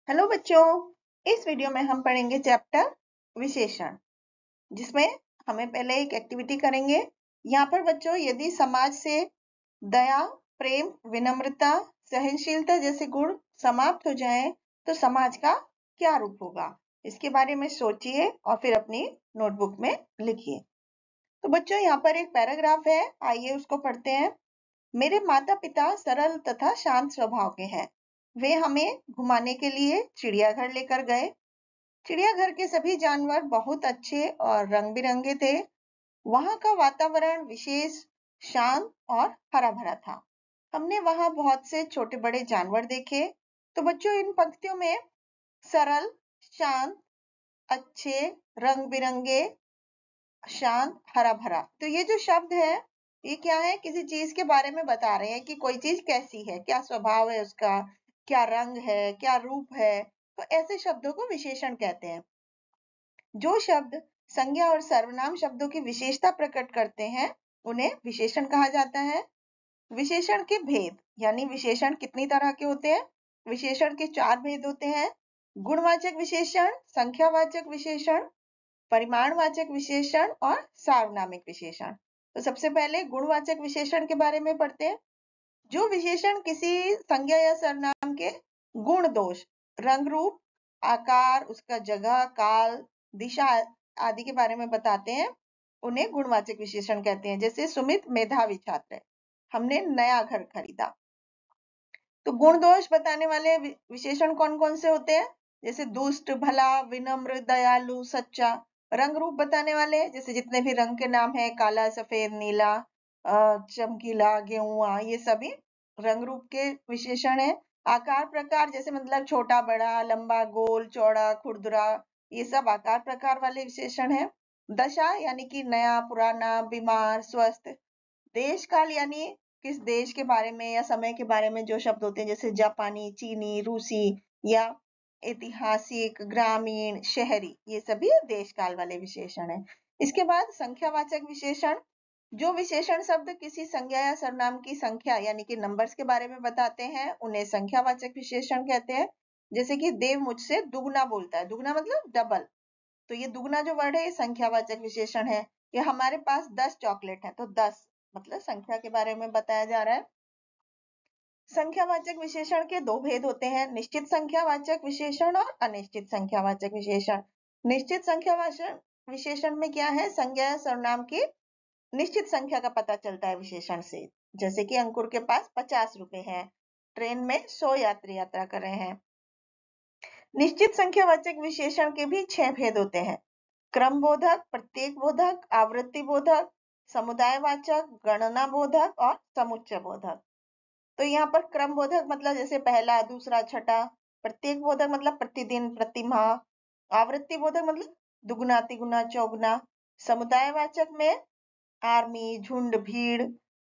Hello बच्चों, इस video में हम पढ़ेंगे चैप्टर विशेषण, जिसमें हमें पहले एक एक्टिविटी करेंगे। यहाँ पर बच्चों, यदि समाज से दया, प्रेम, विनम्रता, सहनशीलता जैसे गुण समाप्त हो जाएं, तो समाज का क्या रूप होगा? इसके बारे में सोचिए और फिर अपनी नोटबुक में लिखिए। तो बच्चों, यहाँ पर एक पैराग्राफ है, आइए उसको पढ़ते हैं। मेरे माता पिता सरल तथा शांत स्वभाव के हैं। वे हमें घुमाने के लिए चिड़ियाघर लेकर गए। चिड़ियाघर के सभी जानवर बहुत अच्छे और रंग बिरंगे थे। वहां का वातावरण विशेष, शांत और हरा भरा था। हमने वहां बहुत से छोटे बड़े जानवर देखे। तो बच्चों, इन पंक्तियों में सरल, शांत, अच्छे, रंग बिरंगे, शांत, हरा भरा, तो ये जो शब्द है, ये क्या है? किसी चीज के बारे में बता रहे हैं कि कोई चीज कैसी है, क्या स्वभाव है उसका, क्या रंग है, क्या रूप है। तो ऐसे शब्दों को विशेषण कहते हैं। जो शब्द संज्ञा और सर्वनाम शब्दों की विशेषता प्रकट करते हैं, उन्हें विशेषण कहा जाता है। विशेषण के भेद, यानी विशेषण कितनी तरह के होते हैं? विशेषण के 4 भेद होते हैं। गुणवाचक विशेषण, संख्यावाचक विशेषण, परिमाणवाचक विशेषण और सार्वनामिक विशेषण। तो सबसे पहले गुणवाचक विशेषण के बारे में पढ़ते हैं। जो विशेषण किसी संज्ञा या सर्वनाम के गुण दोष, रंग रूप, आकार, उसका जगह, काल, दिशा आदि के बारे में बताते हैं, उन्हें गुणवाचक विशेषण कहते हैं। जैसे सुमित मेधावी छात्र है, हमने नया घर खरीदा। तो गुण दोष बताने वाले विशेषण कौन कौन से होते हैं? जैसे दुष्ट, भला, विनम्र, दयालु, सच्चा। रंग रूप बताने वाले, जैसे जितने भी रंग के नाम है, काला, सफेद, नीला, चमकीला, गेहुआ, ये सभी रंग रूप के विशेषण है। आकार प्रकार, जैसे मतलब छोटा, बड़ा, लंबा, गोल, चौड़ा, खुरदुरा, ये सब आकार प्रकार वाले विशेषण है। दशा यानी कि नया, पुराना, बीमार, स्वस्थ। देश काल यानी किस देश के बारे में या समय के बारे में जो शब्द होते हैं, जैसे जापानी, चीनी, रूसी, या ऐतिहासिक, ग्रामीण, शहरी, ये सभी देश काल वाले विशेषण हैं। इसके बाद संख्यावाचक विशेषण, जो विशेषण शब्द किसी संज्ञा या सर्वनाम की संख्या यानी कि नंबर्स के बारे में बताते हैं, उन्हें संख्यावाचक विशेषण कहते हैं। जैसे कि देव मुझसे दुगना बोलता है, दुगना मतलब डबल, तो ये दुगना जो वर्ड है, ये संख्यावाचक विशेषण है। या हमारे पास 10 चॉकलेट है, तो 10 मतलब संख्या के बारे में बताया जा रहा है। संख्यावाचक विशेषण के 2 भेद होते हैं, निश्चित संख्यावाचक विशेषण और अनिश्चित संख्यावाचक विशेषण। निश्चित संख्यावाचक विशेषण में क्या है? संज्ञा या सर्वनाम की निश्चित संख्या का पता चलता है विशेषण से। जैसे कि अंकुर के पास 50 रुपए है, ट्रेन में 100 यात्री यात्रा कर रहे हैं। निश्चित संख्यावाचक विशेषण के भी 6 भेद होते हैं, क्रम बोधक, प्रत्येक बोधक, आवृत्ति बोधक, समुदायवाचक, गणना बोधक और समुच्चय बोधक। तो यहाँ पर क्रम बोधक मतलब जैसे पहला, दूसरा, छठा। प्रत्येक बोधक मतलब प्रतिदिन, प्रतिमाह। आवृत्ति बोधक मतलब दुगुना, तिगुना, चौगुना। समुदायवाचक में आर्मी, झुंड, भीड़।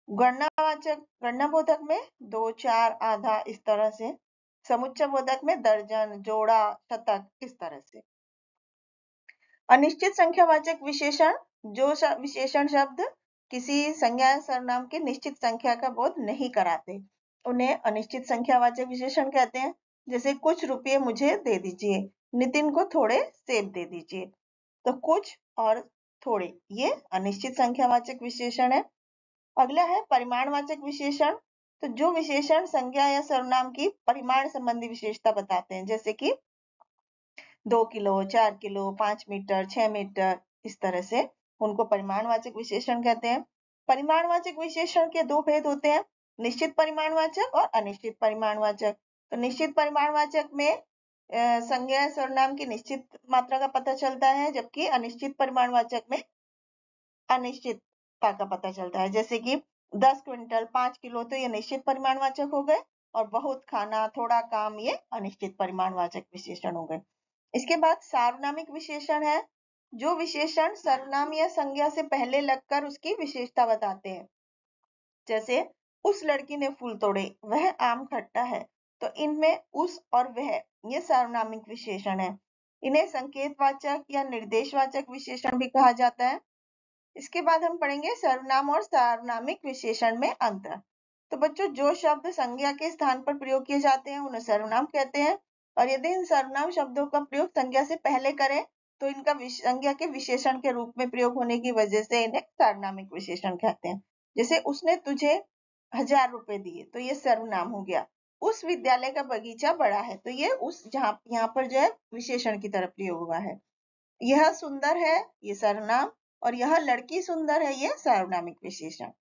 गणनावाचक, गणना बोधक में 2, 4, आधा, इस तरह से। समुच्चय बोधक में दर्जन, जोड़ा, शतक, इस तरह से। अनिश्चित संख्यावाचक विशेषण, जो विशेषण शब्द किसी संज्ञा या सर्वनाम की निश्चित संख्या का बोध नहीं कराते, उन्हें अनिश्चित संख्यावाचक विशेषण कहते हैं। जैसे कुछ रुपये मुझे दे दीजिए, नितिन को थोड़े सेब दे दीजिए। तो कुछ और थोड़े, ये अनिश्चित संख्यावाचक विशेषण है। अगला है परिमाणवाचक विशेषण। तो जो विशेषण संज्ञा या सर्वनाम की परिमाण संबंधी विशेषता बताते हैं, जैसे कि 2 किलो, 4 किलो, 5 मीटर, 6 मीटर, इस तरह से उनको परिमाणवाचक विशेषण कहते हैं। परिमाणवाचक विशेषण के 2 भेद होते हैं, निश्चित परिमाणवाचक और अनिश्चित परिमाणवाचक। तो निश्चित परिमाणवाचक में संज्ञा सर्वनाम की निश्चित मात्रा का पता चलता है, जबकि अनिश्चित परिमाणवाचक में अनिश्चितता का पता चलता है। जैसे कि 10 क्विंटल, 5 किलो, तो ये निश्चित परिमाणवाचक हो गए, और बहुत खाना, थोड़ा काम, ये अनिश्चित परिमाणवाचक विशेषण हो गए। इसके बाद सार्वनामिक विशेषण है, जो विशेषण सर्वनाम या संज्ञा से पहले लगकर उसकी विशेषता बताते हैं। जैसे उस लड़की ने फूल तोड़े, वह आम खट्टा है। तो इनमें उस और वह, ये सार्वनामिक विशेषण है। इन्हें संकेतवाचक या निर्देशवाचक विशेषण भी कहा जाता है। इसके बाद हम पढ़ेंगे सर्वनाम और सार्वनामिक विशेषण में अंतर। तो बच्चों, जो शब्द संज्ञा के स्थान पर प्रयोग किए जाते हैं, उन्हें सर्वनाम कहते हैं, और यदि इन सर्वनाम शब्दों का प्रयोग संज्ञा से पहले करें तो इनका संज्ञा के विशेषण के रूप में प्रयोग होने की वजह से इन्हें सार्वनामिक विशेषण कहते हैं। जैसे उसने तुझे 1000 रुपए दिए, तो ये सर्वनाम हो गया। उस विद्यालय का बगीचा बड़ा है, तो ये उस जहाँ यहाँ पर जो है विशेषण की तरफ प्रयोग हुआ है। यह सुंदर है, ये सर्वनाम, और यह लड़की सुंदर है, ये सार्वनामिक विशेषण।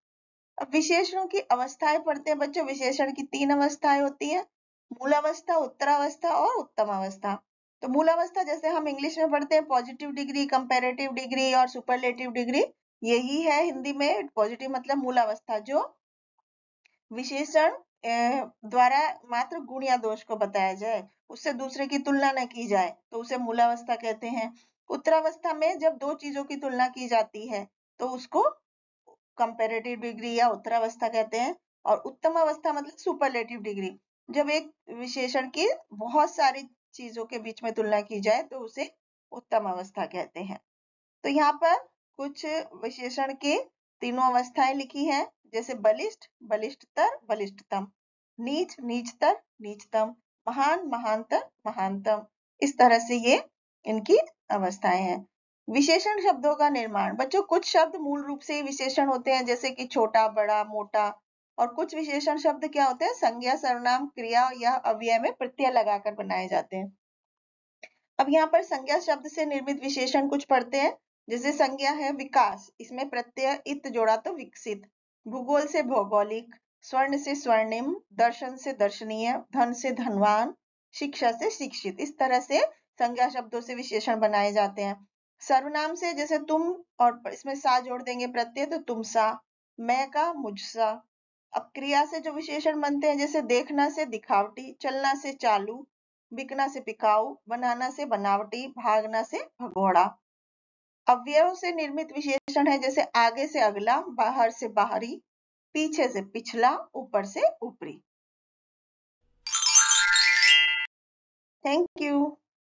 अब विशेषणों की अवस्थाएं पढ़ते हैं बच्चों। विशेषण की 3 अवस्थाएं होती है, मूलावस्था, उत्तरावस्था और उत्तम अवस्था। तो मूलावस्था जैसे हम इंग्लिश में पढ़ते हैं पॉजिटिव डिग्री, कंपैरेटिव डिग्री और सुपरलेटिव डिग्री, यही है हिंदी में पॉजिटिव मतलब मूलावस्था, जो विशेषण द्वारा मात्र गुण या दोष को बताया जाए, उससे दूसरे की तुलना न की जाए, तो उसे मूलावस्था कहते हैं। उत्तरावस्था में जब दो चीजों की तुलना की जाती है तो उसको कंपैरेटिव डिग्री या उत्तरावस्था कहते हैं। और उत्तम अवस्था मतलब सुपरलेटिव डिग्री, जब एक विशेषण की बहुत सारी चीजों के बीच में तुलना की जाए तो उसे उत्तम अवस्था कहते हैं। तो यहाँ पर कुछ विशेषण के तीनों अवस्थाएं लिखी हैं, जैसे बलिष्ठ, बलिष्ठतर, बलिष्ठतम, नीच, नीचतर, नीचतम, महान, महानतर, महानतम। इस तरह से ये इनकी अवस्थाएं हैं। विशेषण शब्दों का निर्माण बच्चों, कुछ शब्द मूल रूप से विशेषण होते हैं, जैसे कि छोटा, बड़ा, मोटा। और कुछ विशेषण शब्द क्या होते हैं, संज्ञा, सर्वनाम, क्रिया या अव्यय में प्रत्यय लगाकर बनाए जाते हैं। अब यहाँ पर संज्ञा शब्द से निर्मित विशेषण कुछ पढ़ते हैं। जैसे संज्ञा है विकास, इसमें प्रत्यय इत जोड़ा तो विकसित। भूगोल से भौगोलिक, स्वर्ण से स्वर्णिम, दर्शन से दर्शनीय, धन से धनवान, शिक्षा से शिक्षित। इस तरह से संज्ञा शब्दों से विशेषण बनाए जाते हैं। सर्वनाम से जैसे तुम, और इसमें सा जोड़ देंगे प्रत्यय, तो तुमसा, मैं का मुझसा। अब क्रिया से जो विशेषण बनते हैं, जैसे देखना से दिखावटी, चलना से चालू, बिकना से बिकाऊ, बनाना से बनावटी, भागना से भगोड़ा। अवयव से निर्मित विशेषण है, जैसे आगे से अगला, बाहर से बाहरी, पीछे से पिछला, ऊपर से ऊपरी। Thank you.